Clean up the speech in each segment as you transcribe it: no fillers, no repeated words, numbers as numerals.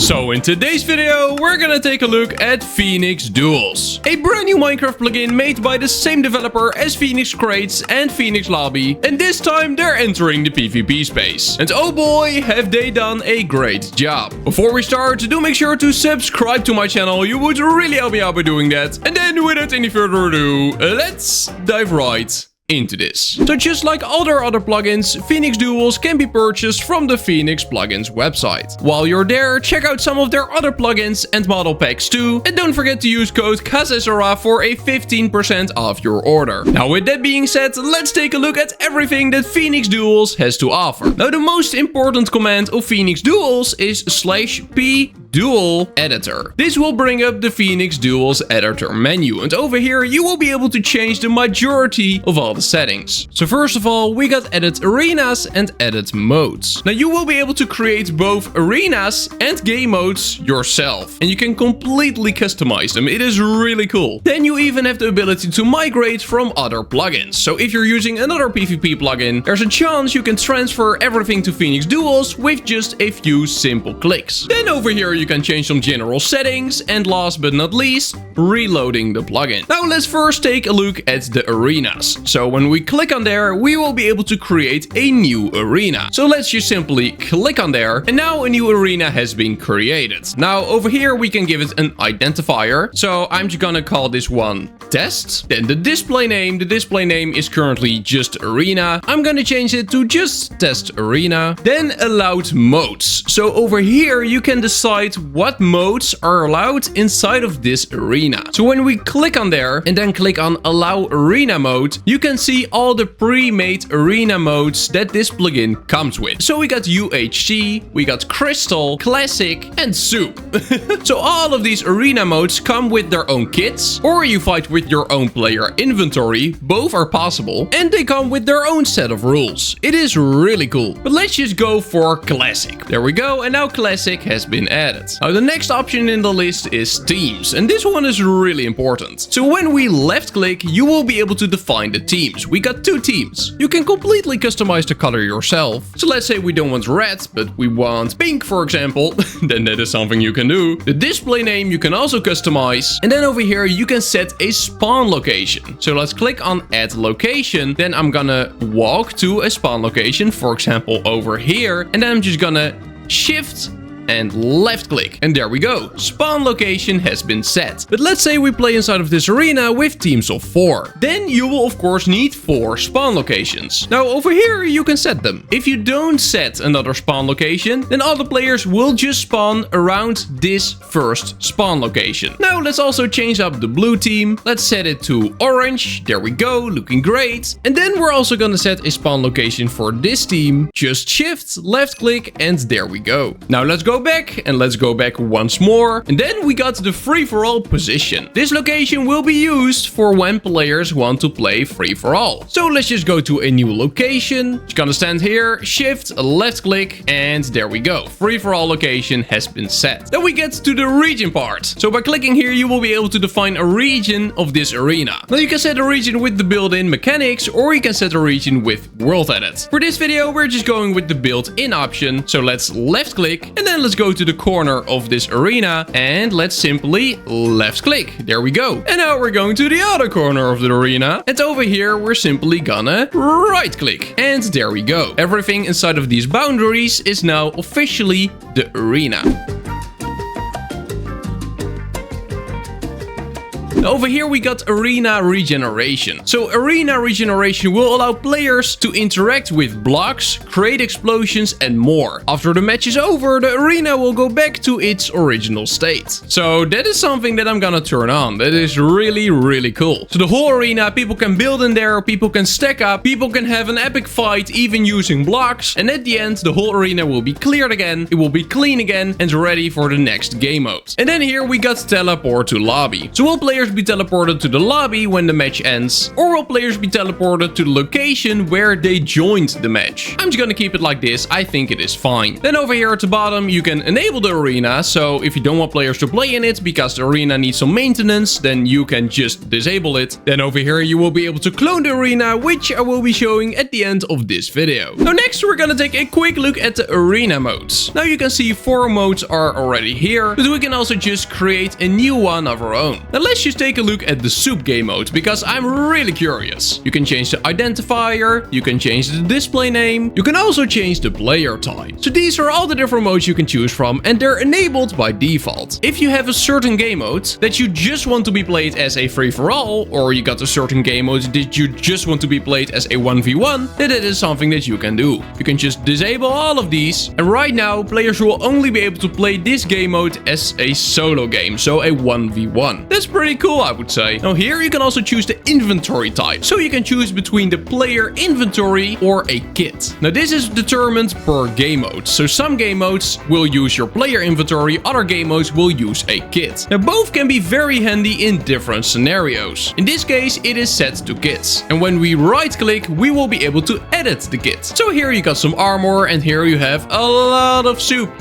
So in today's video, we're gonna take a look at Phoenix Duels, a brand new Minecraft plugin made by the same developer as Phoenix Crates and Phoenix Lobby, and this time they're entering the PvP space. And oh boy, have they done a great job. Before we start, do make sure to subscribe to my channel, you would really help me out by doing that. And then without any further ado, let's dive right into this. So just like all their other plugins, Phoenix Duels can be purchased from the Phoenix Plugins website. While you're there, check out some of their other plugins and model packs too, and don't forget to use code KAZESORA for a 15% off your order. Now with that being said, let's take a look at everything that Phoenix Duels has to offer. Now the most important command of Phoenix Duels is /p Duel Editor. This will bring up the Phoenix Duels Editor menu, and over here you will be able to change the majority of all the settings. So first of all, we got edit arenas and edit modes. Now you will be able to create both arenas and game modes yourself, and you can completely customize them. It is really cool. Then you even have the ability to migrate from other plugins. So if you're using another PvP plugin, there's a chance you can transfer everything to Phoenix Duels with just a few simple clicks. Then over here you can change some general settings, and last but not least, reloading the plugin. Now let's first take a look at the arenas. So when we click on there, we will be able to create a new arena. So let's just simply click on there, and now a new arena has been created. Now over here we can give it an identifier. So I'm just gonna call this one test. Then the display name is currently just arena. I'm gonna change it to just test arena. Then allowed modes. So over here you can decide what modes are allowed inside of this arena. So when we click on there and then click on allow arena mode, you can see all the pre-made arena modes that this plugin comes with. So we got UHC, we got Crystal, Classic, and Soup. So all of these arena modes come with their own kits, or you fight with your own player inventory. Both are possible, and they come with their own set of rules. It is really cool. But let's just go for Classic. There we go, and now Classic has been added. Now the next option in the list is teams, and this one is really important. So when we left click, you will be able to define the teams. We got two teams. You can completely customize the color yourself. So let's say we don't want red, but we want pink, for example. Then that is something you can do. The display name you can also customize. And then over here you can set a spawn location. So let's click on add location. Then I'm gonna walk to a spawn location, for example over here. And then I'm just gonna shift and left click, and there we go. Spawn location has been set. But let's say we play inside of this arena with teams of 4. Then you will of course need 4 spawn locations. Now over here you can set them. If you don't set another spawn location, then all the players will just spawn around this first spawn location. Now let's also change up the blue team. Let's set it to orange. There we go, looking great. And then we're also gonna set a spawn location for this team. Just shift, left click, and there we go. Now let's go back, and let's go back once more, and then we got the free-for-all position. This location will be used for when players want to play free-for-all. So let's just go to a new location. Just gonna stand here, shift, left click, and there we go. Free-for-all location has been set. Then we get to the region part. So by clicking here you will be able to define a region of this arena. Now you can set a region with the built-in mechanics, or you can set a region with world edit. For this video we're just going with the built-in option. So let's left click, and then let's go to the corner of this arena, and let's simply left click. There we go. And now we're going to the other corner of the arena, and over here we're simply gonna right click, and there we go. Everything inside of these boundaries is now officially the arena. Over here we got Arena Regeneration. So Arena Regeneration will allow players to interact with blocks, create explosions, and more. After the match is over, the arena will go back to its original state. So that is something that I'm gonna turn on. That is really cool. So the whole arena, people can build in there, people can stack up, people can have an epic fight even using blocks, and at the end the whole arena will be cleared again, it will be clean again, and ready for the next game mode. And then here we got Teleport to Lobby. So while players players be teleported to the lobby when the match ends, or will players be teleported to the location where they joined the match? I'm just gonna keep it like this, I think it is fine. Then over here at the bottom you can enable the arena, so if you don't want players to play in it because the arena needs some maintenance, then you can just disable it. Then over here you will be able to clone the arena, which I will be showing at the end of this video. Now next we're gonna take a quick look at the arena modes. Now you can see 4 modes are already here, but we can also just create a new one of our own. Now let's just take a look at the soup game mode, because I'm really curious. You can change the identifier, you can change the display name, you can also change the player type. So these are all the different modes you can choose from, and they're enabled by default. If you have a certain game mode that you just want to be played as a free-for-all, or you got a certain game mode that you just want to be played as a 1v1, then it is something that you can do. You can just disable all of these, and right now players will only be able to play this game mode as a solo game, so a 1v1. That's pretty cool, I would say. Now here you can also choose the inventory type, so you can choose between the player inventory or a kit. Now this is determined per game mode, so some game modes will use your player inventory, other game modes will use a kit. Now both can be very handy in different scenarios. In this case it is set to kits, and when we right click we will be able to edit the kit. So here you got some armor, and here you have a lot of soup.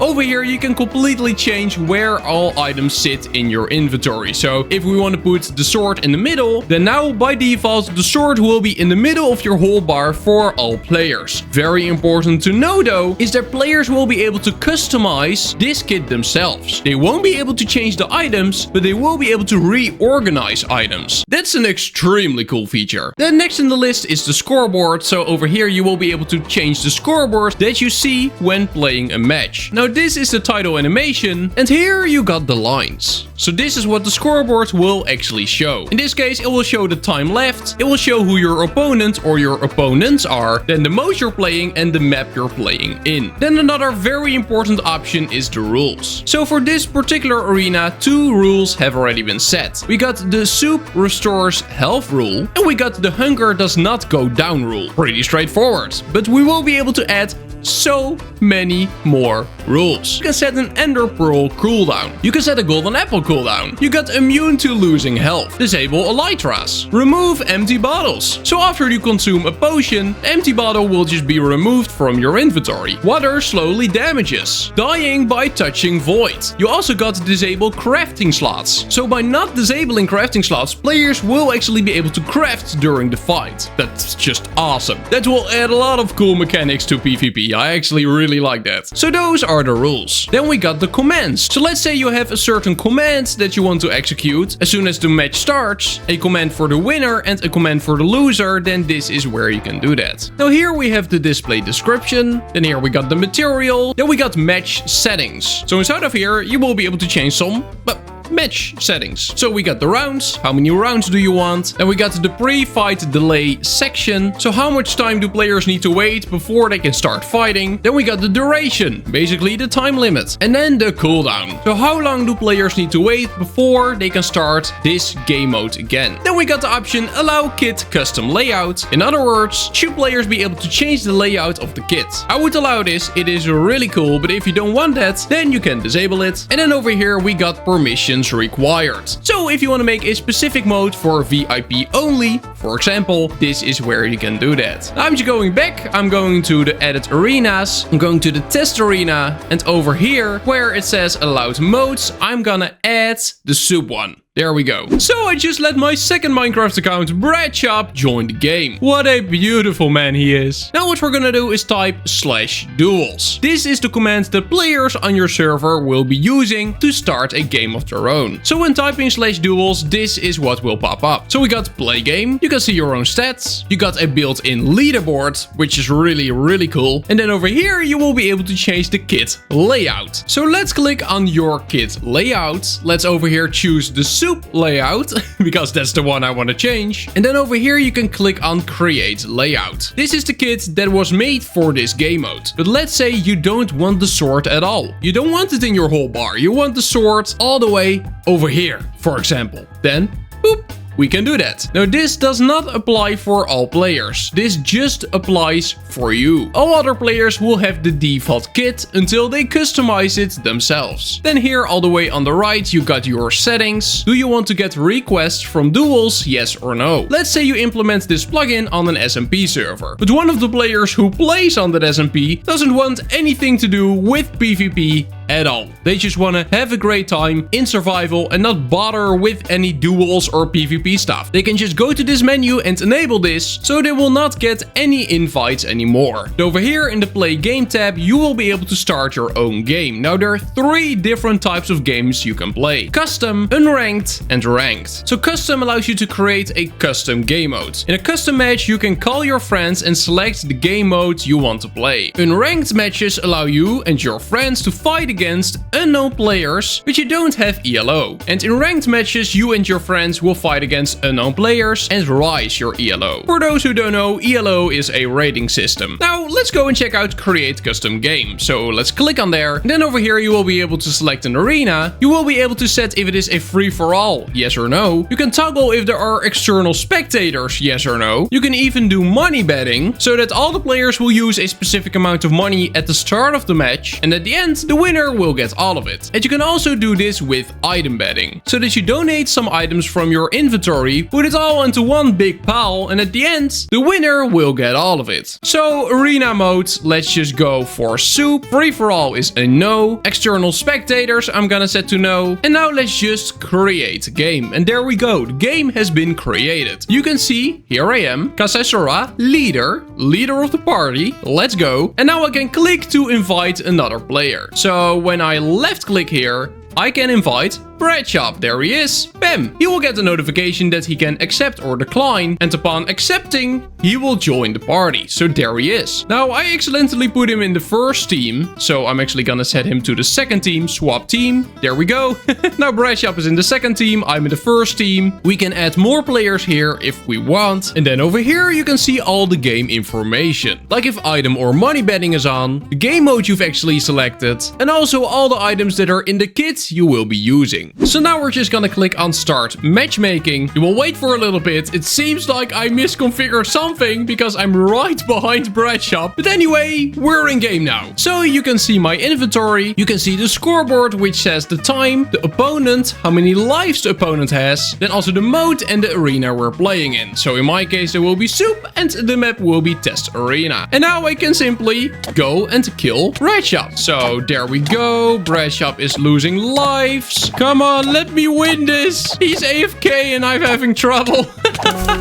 Over here you can completely change where all items sit in your inventory. So if we want to put the sword in the middle, then now by default the sword will be in the middle of your whole bar for all players. Very important to know though is that players will be able to customize this kit themselves. They won't be able to change the items, but they will be able to reorganize items. That's an extremely cool feature. Then next in the list is the scoreboard. So over here you will be able to change the scoreboard that you see when playing a match. Now this is the title animation, and here you got the lines. So this is what the scoreboard will actually show. In this case it will show the time left, it will show who your opponent or your opponents are, then the mode you're playing and the map you're playing in. Then another very important option is the rules. So for this particular arena 2 rules have already been set. We got the soup restores health rule, and we got the hunger does not go down rule. Pretty straightforward, but we will be able to add so many more rules. You can set an ender pearl cooldown. You can set a golden apple cooldown. You got immune to losing health. Disable elytras. Remove empty bottles. So after you consume a potion, the empty bottle will just be removed from your inventory. Water slowly damages. Dying by touching void. You also got to disable crafting slots. So by not disabling crafting slots, players will actually be able to craft during the fight. That's just awesome. That will add a lot of cool mechanics to PvP. I actually really like that. So those are the rules. Then we got the commands. So let's say you have a certain command that you want to execute as soon as the match starts, a command for the winner and a command for the loser, then this is where you can do that. Now here we have the display description, then here we got the material, then we got match settings. So inside of here you will be able to change some match settings. So we got the rounds, how many rounds do you want, and we got the pre-fight delay section, so how much time do players need to wait before they can start fighting. Then we got the duration, basically the time limit, and then the cooldown, so how long do players need to wait before they can start this game mode again. Then we got the option allow kit custom layout. In other words, should players be able to change the layout of the kit. I would allow this, it is really cool, but if you don't want that, then you can disable it. And then over here we got permission required. So if you want to make a specific mode for VIP only, for example, this is where you can do that. I'm just going back, I'm going to the edit arenas, I'm going to the test arena, and over here where it says allowed modes, I'm gonna add the soup one. There we go. So I just let my second Minecraft account, Brad Chop, join the game. What a beautiful man he is. Now what we're gonna do is type /duels. This is the command that players on your server will be using to start a game of their own. So when typing /duels, this is what will pop up. So we got play game, you can see your own stats, you got a built-in leaderboard, which is really cool. And then over here you will be able to change the kit layout. So let's click on your kit layout. Let's over here choose the soup layout because that's the one I want to change. And then over here you can click on create layout. This is the kit that was made for this game mode. But let's say you don't want the sword at all. You don't want it in your whole bar. You want the sword all the way over here, for example. Then boop, we can do that. Now this does not apply for all players. This just applies for you. All other players will have the default kit until they customize it themselves. Then here all the way on the right you got your settings. Do you want to get requests from Duels? Yes or no? Let's say you implement this plugin on an SMP server, but one of the players who plays on that SMP doesn't want anything to do with PvP at all. They just want to have a great time in survival and not bother with any duels or PvP stuff. They can just go to this menu and enable this, so they will not get any invites anymore. And over here in the play game tab, you will be able to start your own game. Now there are 3 different types of games you can play: custom, unranked and ranked. So custom allows you to create a custom game mode. In a custom match you can call your friends and select the game mode you want to play. Unranked matches allow you and your friends to fight against unknown players, but you don't have ELO. And in ranked matches, you and your friends will fight against unknown players and rise your ELO. For those who don't know, ELO is a rating system. Now, let's go and check out Create Custom Game. So let's click on there. Then over here, you will be able to select an arena. You will be able to set if it is a free-for-all, yes or no. You can toggle if there are external spectators, yes or no. You can even do money betting, so that all the players will use a specific amount of money at the start of the match, and at the end, the winner will get all of it. And you can also do this with item betting, so that you donate some items from your inventory, put it all into one big pile, and at the end, the winner will get all of it. So arena mode, let's just go for soup. Free for all is a no. External spectators, I'm gonna set to no. And now let's just create a game. And there we go, the game has been created. You can see, here I am, Kasesora, leader of the party. Let's go. And now I can click to invite another player. So when I left click here, I can invite Bread Shop. There he is. Bam! He will get a notification that he can accept or decline, and upon accepting, he will join the party. So there he is. Now, I accidentally put him in the first team, so I'm actually gonna set him to the second team, swap team. There we go. Now Bread Shop is in the second team, I'm in the first team. We can add more players here if we want. And then over here, you can see all the game information. Like if item or money betting is on, the game mode you've actually selected, and also all the items that are in the kit you will be using. So now we're just gonna click on start matchmaking. You will wait for a little bit. It seems like I misconfigured something because I'm right behind Bread Shop. But anyway, we're in game now. So you can see my inventory. You can see the scoreboard, which says the time, the opponent, how many lives the opponent has, then also the mode and the arena we're playing in. So in my case, there will be soup and the map will be test arena. And now I can simply go and kill Bread Shop. So there we go. Bread Shop is losing lives. Come on, let me win this. He's AFK and I'm having trouble.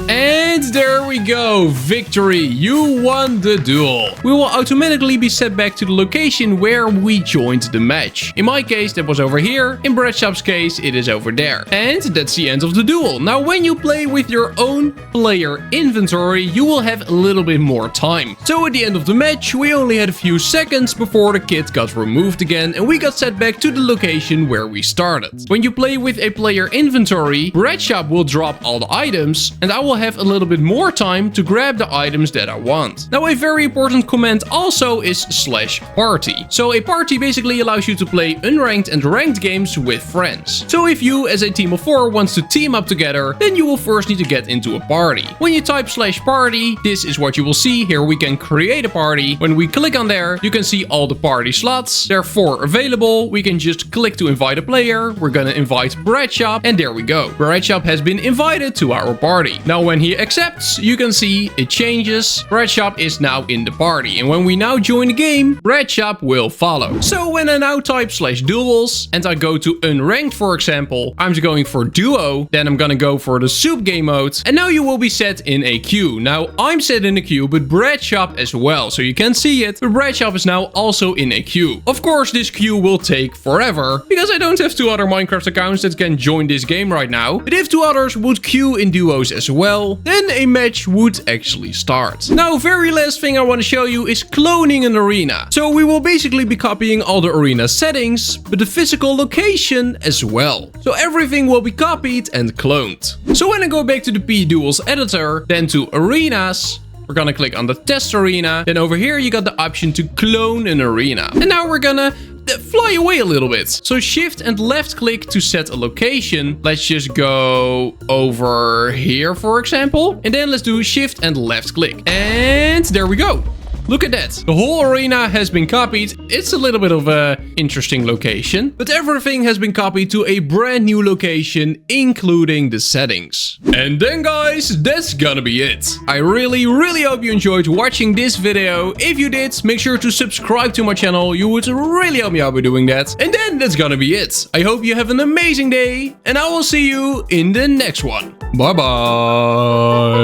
And there we go. Victory. You won the duel. We will automatically be set back to the location where we joined the match. In my case, that was over here. In Bread Shop's case, it is over there. And that's the end of the duel. Now, when you play with your own player inventory, you will have a little bit more time. So at the end of the match, we only had a few seconds before the kit got removed again and we got set back to the location where we started. When you play with a player inventory, Bread Shop will drop all the items and I will have a little bit more time to grab the items that I want. Now, a very important command also is /party. So a party basically allows you to play unranked and ranked games with friends. So if you as a team of 4 wants to team up together, then you will first need to get into a party. When you type /party, this is what you will see. Here we can create a party. When we click on there, you can see all the party slots. There are 4 available. We can just click to invite a player. We're gonna invite Bread Shop and there we go. Bread Shop has been invited to our party. Now when he accepts, you can see it changes. Bread Shop is now in the party and when we now join the game, Bread Shop will follow. So when I now type /duels and I go to unranked, for example, I'm going for duo, then I'm gonna go for the soup game mode and now you will be set in a queue. Now I'm set in a queue but Bread Shop as well, so you can see it, but Bread Shop is now also in a queue. Of course this queue will take forever because I don't have 2 other Minecraft accounts that can join this game right now, but if 2 others would queue in duos as well, then a match would actually start. Now, very last thing I want to show you is cloning an arena. So we will basically be copying all the arena settings, but the physical location as well. So everything will be copied and cloned. So when I go back to the Duels editor, then to arenas, we're gonna click on the test arena. Then over here, you got the option to clone an arena. And now we're gonna fly away a little bit. So shift and left click to set a location. Let's just go over here, for example. And then let's do shift and left click. And there we go. Look at that. The whole arena has been copied. It's a little bit of a interesting location, but everything has been copied to a brand new location, including the settings. And then guys, that's gonna be it. I really hope you enjoyed watching this video. If you did, make sure to subscribe to my channel. You would really help me out by doing that. And then that's gonna be it. I hope you have an amazing day, and I will see you in the next one. Bye bye.